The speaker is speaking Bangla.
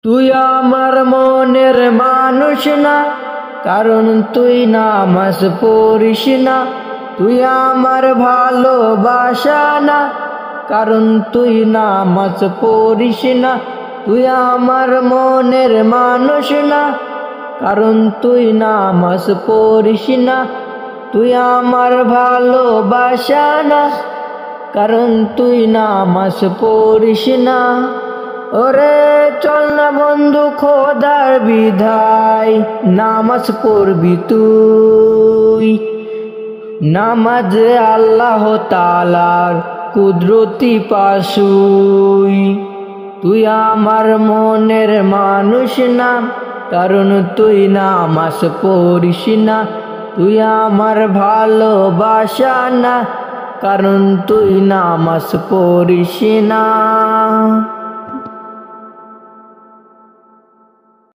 তুই আমার মনের মানুষ না, কারণ তুই নামাজ পড়িস না। তুই আমার ভালোবাসা না, কারণ তুই নামাজ পড়িস না। তুই আমার মনের মানুষ না, কারণ তুই নামাজ পড়িস না। তুই আমার ভালোবাসা না, কারণ তুই নামাজ পড়িস না। ওরে চল না বন্ধু খোদার বিধায় নামাজ পড়বি তুই। নামাজ আল্লাহ তাআলার কুদরতি পাশুই। তুই আমার মনের মানুষ না, কারণ তুই নামাজ পড়িস না। তুই আমার ভালোবাসা না, কারণ তুই নামাজ পড়িস না।